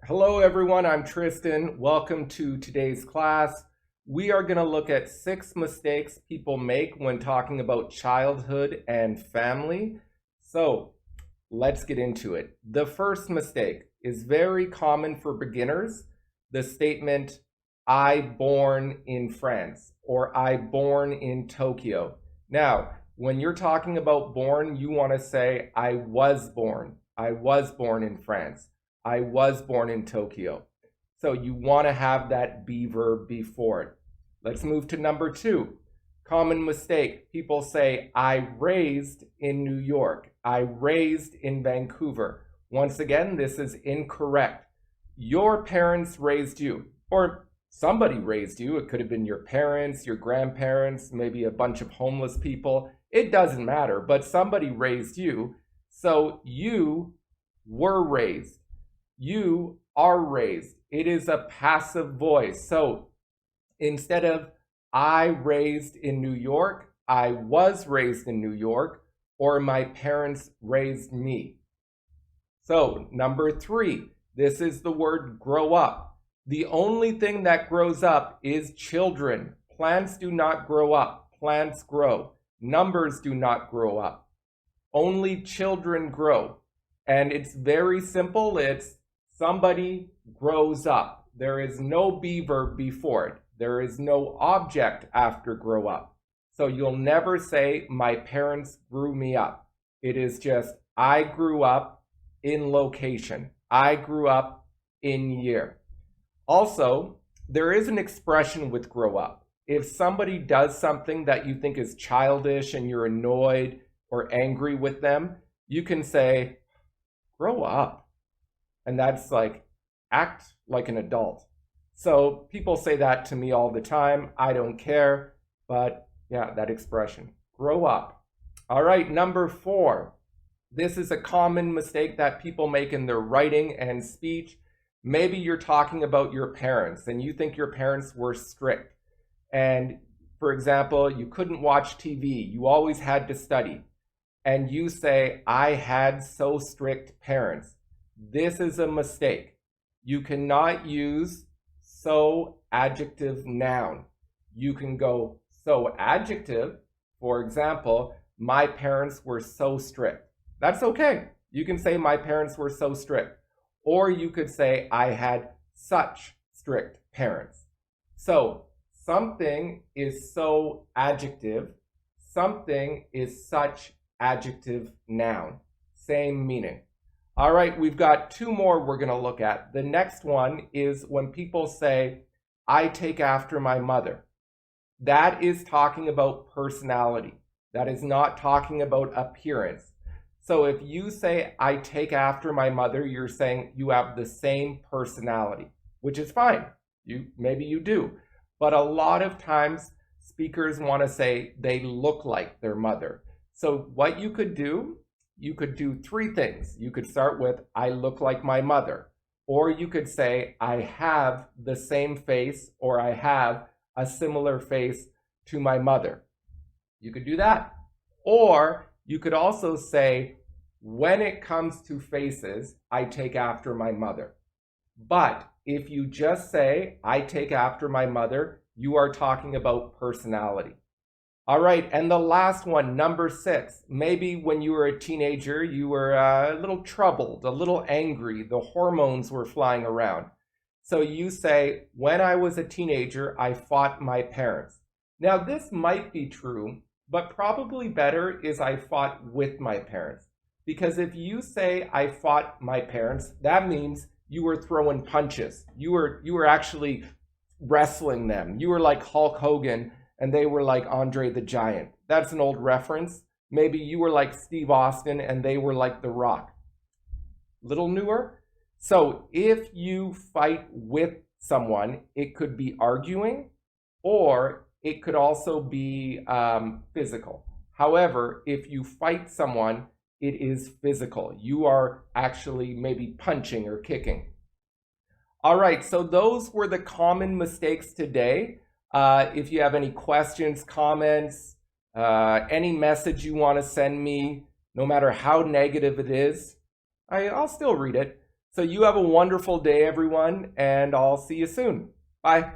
Hello everyone, I'm Tristan. Welcome to today's class. We are going to look at 6 mistakes people make when talking about childhood and family. So let's get into it. The first mistake is very common for beginners. The statement, I born in France or I born in Tokyo. Now, when you're talking about born, you want to say I was born. I was born in France. I was born in Tokyo. So you want to have that be verb before it. Let's move to number 2. Common mistake. People say, I raised in New York. I raised in Vancouver. Once again, this is incorrect. Your parents raised you, or somebody raised you. It could have been your parents, your grandparents, maybe a bunch of homeless people. It doesn't matter, but somebody raised you. So you were raised. You are raised. It is a passive voice. So instead of I raised in New York, I was raised in New York, or my parents raised me. So number 3, this is the word grow up. The only thing that grows up is children. Plants do not grow up. Plants grow. Numbers do not grow up. Only children grow. And it's very simple. It's somebody grows up. There is no be verb before it. There is no object after grow up. So you'll never say, my parents grew me up. It is just, I grew up in location. I grew up in year. Also, there is an expression with grow up. If somebody does something that you think is childish and you're annoyed or angry with them, you can say, grow up. And that's like, act like an adult. So people say that to me all the time. I don't care, but yeah, that expression, grow up. All right, number 4. This is a common mistake that people make in their writing and speech. Maybe you're talking about your parents and you think your parents were strict. And for example, you couldn't watch TV. You always had to study. And you say, I had so strict parents. This is a mistake. You cannot use so adjective noun. You can go so adjective. For example, my parents were so strict. That's okay. You can say my parents were so strict. Or you could say I had such strict parents. So something is so adjective. Something is such adjective noun. Same meaning. All right, we've got 2 more we're going to look at. The next one is when people say, I take after my mother. That is talking about personality. That is not talking about appearance. So if you say, I take after my mother, you're saying you have the same personality, which is fine. Maybe you do. But a lot of times, speakers want to say they look like their mother. So what you could do 3 things. You could start with, I look like my mother. Or you could say, I have the same face, or I have a similar face to my mother. You could do that. Or you could also say, when it comes to faces, I take after my mother. But if you just say, I take after my mother, you are talking about personality. All right, and the last one, number 6. Maybe when you were a teenager, you were a little troubled, a little angry. The hormones were flying around. So you say, when I was a teenager, I fought my parents. Now, this might be true, but probably better is I fought with my parents. Because if you say I fought my parents, that means you were throwing punches. You were actually wrestling them. You were like Hulk Hogan and they were like Andre the Giant. That's an old reference. Maybe you were like Steve Austin and they were like The Rock. Little newer. So if you fight with someone, it could be arguing or it could also be physical. However, if you fight someone, it is physical. You are actually maybe punching or kicking. All right, so those were the common mistakes today. If you have any questions, comments, any message you want to send me, no matter how negative it is, I'll still read it. So you have a wonderful day, everyone, and I'll see you soon. Bye.